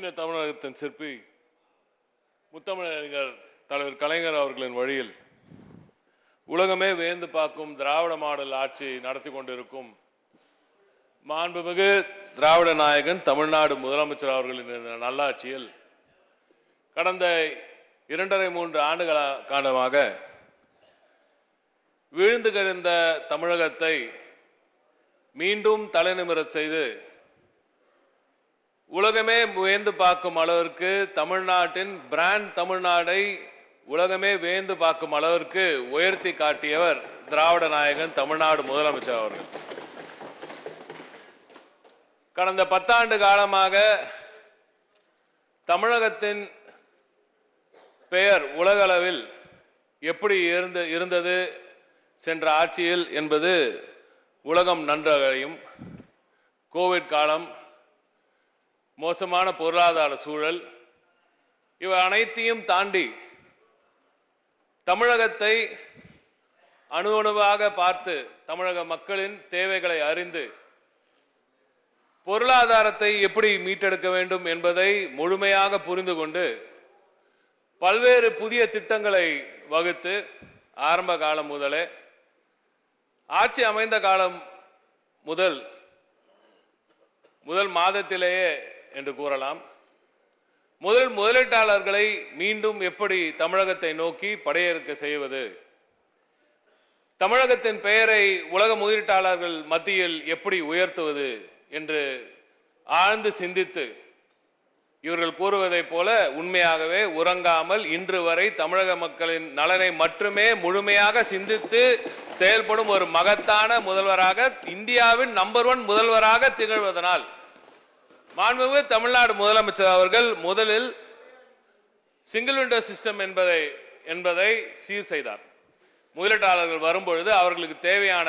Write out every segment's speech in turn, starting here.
தமிழகத்தின் சிற்பி முத்தமிழறிஞர் தலைவர் கலைஞர் அவர்களின் வழியில் உலகமே வியந்து பார்க்கும் திராவிட மாடல் ஆட்சி நடத்தி கொண்டிருக்கும் மாண்புமிகு திராவிட நாயகன் தமிழ்நாடு முதலமைச்சர் அவர்களின் நல்லாட்சியில் கடந்த 2.5-3 ஆண்டுகள காலமாக வீழ்ந்து கிடந்த தமிழகத்தை மீண்டும் தலைநிமிரச் செய்து உலகமே வியந்து பார்க்கும் அளவிற்கு தமிழ்நாட்டின் பிராண்ட் தமிழ்நாடை உலகமே வியந்து பார்க்கும் அளவிற்கு உயர்த்தி காட்டியவர் திராவிட நாயகன் தமிழ்நாடு முதலமைச்சர் அவர்கள். கடந்த 10 ஆண்டு காலமாக தமிழகத்தின் பெயர் உலகளவில் எப்படி இருந்தது சென்ற ஆட்சியில் என்பது உலகம் நன்றாக. கோவிட் காலம், மோசமான பொருளாதார சூழல், இவை அனைத்தையும் தாண்டி தமிழகத்தை அணுவணுவாக பார்த்து தமிழக மக்களின் தேவைகளை அறிந்து பொருளாதாரத்தை எப்படி மீட்டெடுக்க வேண்டும் என்பதை முழுமையாக புரிந்து கொண்டு பல்வேறு புதிய திட்டங்களை வகுத்து ஆரம்ப காலம் முதலே ஆட்சி அமைந்த காலம் முதல் மாதத்திலேயே என்று கூறலாம், முதலீட்டாளர்களை மீண்டும் எப்படி தமிழகத்தை நோக்கி படையெடுக்க செய்வது, தமிழகத்தின் பெயரை உலக முதலீட்டாளர்கள் மத்தியில் எப்படி உயர்த்துவது என்று ஆழ்ந்து சிந்தித்து இவர்கள் கூறுவதைப் போல உண்மையாகவே உறங்காமல் இன்று வரை தமிழக மக்களின் நலனை மட்டுமே முழுமையாக சிந்தித்து செயல்படும் ஒரு மகத்தான முதல்வராக, இந்தியாவின் நம்பர் 1 முதல்வராக திகழ்வதனால் மாண்புமிகு தமிழ்நாடு முதலமைச்சர் அவர்கள் முதலில் சிங்கிள் விண்டோ சிஸ்டம் என்பதை சீர் செய்தார். முதலீட்டாளர்கள் வரும்பொழுது அவர்களுக்கு தேவையான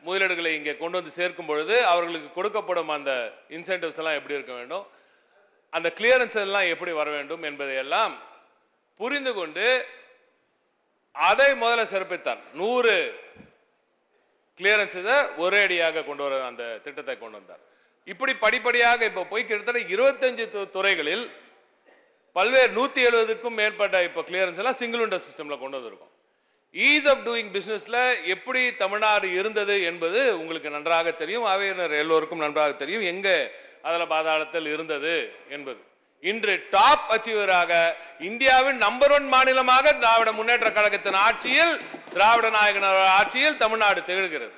முதலீடுகளை இங்கே கொண்டு வந்து சேர்க்கும் பொழுது அவர்களுக்கு கொடுக்கப்படும் அந்த இன்சென்டிவ்ஸ் எல்லாம் எப்படி இருக்க வேண்டும், அந்த கிளியரன்ஸ் எல்லாம் எப்படி வர வேண்டும் என்பதையெல்லாம் புரிந்து கொண்டு அதை முதல்ல சிறப்பித்தார். 100 கிளியரன்ஸ் ஒரே அடியாக கொண்டு வர அந்த திட்டத்தை கொண்டு வந்தார். இப்படி படிப்படியாக இப்ப போய் கிட்டத்தட்ட 25 துறைகளில் பல்வேறு 170க்கும் மேற்பட்ட இப்ப கிளியரன்ஸ் எல்லாம் சிங்கிள் விண்டோ சிஸ்டம்ல கொண்டு வந்திருக்கும். ஈஸ் ஆஃப் டூயிங் பிசினஸ்ல எப்படி தமிழ்நாடு இருந்தது என்பது உங்களுக்கு நன்றாக தெரியும், அவையினர் எல்லோருக்கும் நன்றாக தெரியும் எங்க அதுல பாதாளத்தில் இருந்தது என்பது. இன்று டாப் அச்சீவராக இந்தியாவின் நம்பர் 1 மாநிலமாக திராவிட முன்னேற்ற கழகத்தின் ஆட்சியில், திராவிட நாயகன் ஆட்சியில் தமிழ்நாடு திகழ்கிறது.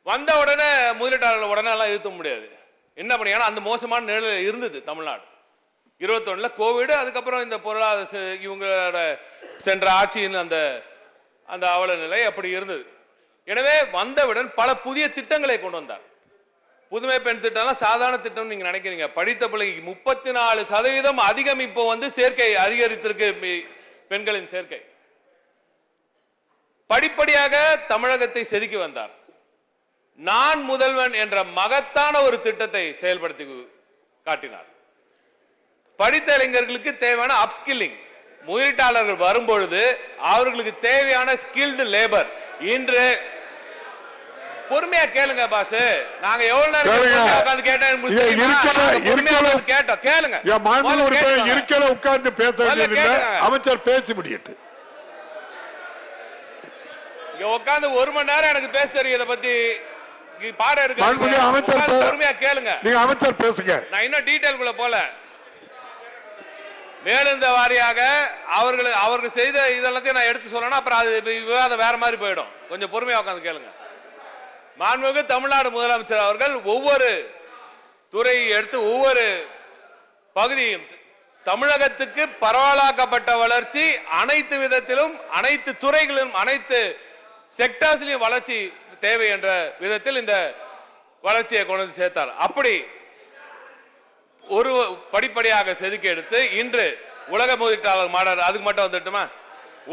வந்த உடனே முதலீட்டாளர்கள் உடனே எல்லாம் இழுத்த முடியாது. என்ன பண்ணீங்கன்னா அந்த மோசமான நிலையில் இருந்தது தமிழ்நாடு. 21ல கோவிட், அதுக்கப்புறம் இந்த பொருளாதார இவங்களோட சென்ற ஆட்சியின் அந்த அவல நிலை அப்படி இருந்தது. எனவே வந்தவுடன் பல புதிய திட்டங்களை கொண்டு வந்தார். புதுமை பெண் திட்டம் சாதாரண திட்டம் நீங்க நினைக்கிறீங்க, படித்த பிள்ளைக்கு 34% அதிகம் இப்போ சேர்க்கை அதிகரித்திருக்கு, பெண்களின் சேர்க்கை. படிப்படியாக தமிழகத்தை செதுக்கி வந்தார். நான் முதல்வன் என்ற மகத்தான ஒரு திட்டத்தை செயல்படுத்தி காட்டினார். படித்த இளைஞர்களுக்கு தேவையான அப்ஸ்கில்லிங், முதலீட்டாளர்கள் வரும்பொழுது அவர்களுக்கு தேவையான ஸ்கில்டு லேபர். இன்று பொறுமையா கேளுங்க பாஸ், நாங்க எவ்வளவு நேரம் உட்கார்ந்து கேட்டோம் கேளுங்க. உட்கார்ந்து பேச அமைச்சர் பேசி முடியட்டு. இங்க உட்கார்ந்து 1 மணி நேரம் எனக்கு பேச தெரியும், இதை பத்தி பாடம் எடுக்க. பொறுமையா கேளுங்க, நீங்க அமைச்சர் பேசுங்க. நான் இன்னும் டீடைல் போல மேலிருந்த வாரியாக அவர்கள் செய்த இதெல்லாத்தையும் நான் எடுத்து சொல்லணும், அப்புறம் அது விவாதம் வேற மாதிரி போயிடும். கொஞ்சம் பொறுமையா உட்கார்ந்து கேளுங்க. மாண்புமிகு தமிழ்நாடு முதலமைச்சர் அவர்கள் ஒவ்வொரு துறையை எடுத்து ஒவ்வொரு பகுதியும் தமிழகத்துக்கு பரவலாக்கப்பட்ட வளர்ச்சி, அனைத்து விதத்திலும் அனைத்து துறைகளிலும் அனைத்து செக்டர்ஸ்லயும் வளர்ச்சி தேவை என்ற விதத்தில் இந்த வளர்ச்சியை கொண்டு வந்து சேர்த்தார். அப்படி ஒரு படிப்படியாக செதுக்கி எடுத்து இன்று உலக முதலீட்டாளர் மாநாடு, அதுக்கு மட்டும் வந்துட்டுமா,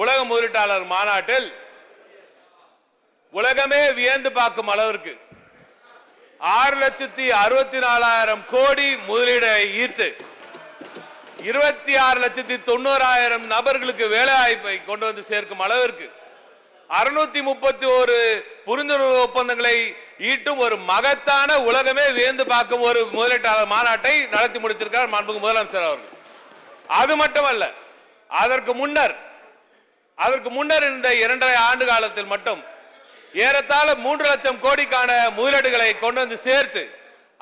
உலக முதலீட்டாளர் மாநாட்டில் உலகமே வியந்து பார்க்கும் அளவிற்கு 6,64,000 கோடி முதலீடை ஈர்த்து 26,90,000 நபர்களுக்கு வேலை வாய்ப்பை கொண்டு வந்து சேர்க்கும் அளவிற்கு 631 புரிந்துணர்வு ஒப்பந்தங்களை ஈட்டும் ஒரு மகத்தான உலகமே வியந்து பார்க்கும் ஒரு முதலீட்டாளர் மாநாட்டை நடத்தி முடித்திருக்கிறார் மாண்புமிகு முதலமைச்சர் அவர்கள். அது மட்டுமல்ல, அதற்கு முன்னர் இந்த 2.5 ஆண்டு காலத்தில் மட்டும் ஏறத்தாழ 3 லட்சம் கோடிக்கான முதலீடுகளை கொண்டு வந்து சேர்த்து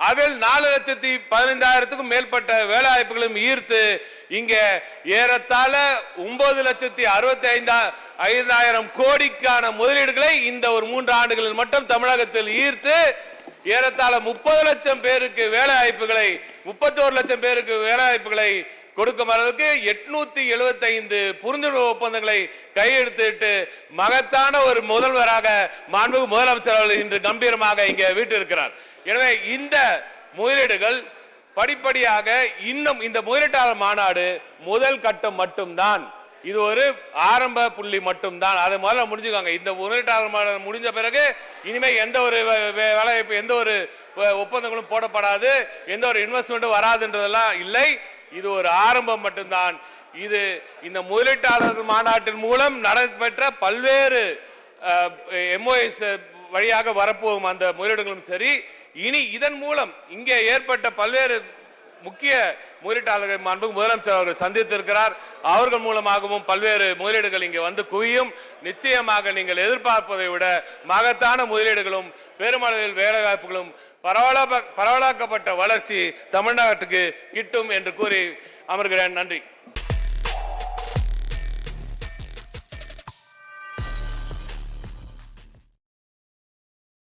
அதில் 4,15,000க்கும் மேற்பட்ட வேலை வாய்ப்புகளும் ஈர்த்து இங்க ஏறத்தாழ 9,65,000 கோடிக்கான முதலீடுகளை இந்த ஒரு 3 ஆண்டுகளில் மட்டும் தமிழகத்தில் ஈர்த்து ஏறத்தாழ 30 லட்சம் பேருக்கு வேலை வாய்ப்புகளை 31 லட்சம் பேருக்கு வேலை வாய்ப்புகளை கொடுக்கும் அளவுக்கு 875 புரிந்துணர்வு ஒப்பந்தங்களை கையெழுத்திட்டு மகத்தான ஒரு முதல்வராக மாண்புமிகு முதலமைச்சர் அவர்கள் இன்று கம்பீரமாக இங்கே வீட்டிருக்கிறார். எனவே இந்த முதலீடுகள் படிப்படியாக இன்னும் இந்த முதலீட்டாளர் மாநாடு முதல் கட்டம் மட்டும்தான். இது ஒரு ஆரம்ப புள்ளி மட்டும்தான். அதை முதல்ல முடிஞ்சுக்காங்க. இந்த முதலீட்டாளர் மாநாடு முடிஞ்ச பிறகு இனிமே எந்த ஒரு வேலைவாய்ப்பு எந்த ஒரு ஒப்பந்தங்களும் போடப்படாது, எந்த ஒரு இன்வெஸ்ட்மெண்ட்டும் வராதுன்றதெல்லாம் இல்லை. இது ஒரு ஆரம்பம் மட்டும்தான். இது இந்த முதலீட்டாளர் மாநாட்டின் மூலம் நடைபெற்ற பல்வேறு MOUs வழியாக வரப்போகும் அந்த முதலீடுகளும் சரி, இனி இதன் மூலம் இங்கே ஏற்பட்ட பல்வேறு முக்கிய முதலீட்டாளர்கள் மாண்புமிகு முதலமைச்சர் அவர்கள் சந்தித்திருக்கிறார். அவர்கள் மூலமாகவும் பல்வேறு முதலீடுகள் இங்கே வந்து குவியும். நிச்சயமாக நீங்கள் எதிர்பார்ப்பதை விட மகத்தான முதலீடுகளும் பெருமளவில் வேலைவாய்ப்புகளும் பரவலாக்கப்பட்ட வளர்ச்சி தமிழ்நாட்டுக்கு கிட்டும் என்று கூறி அமர்கிறேன். நன்றி.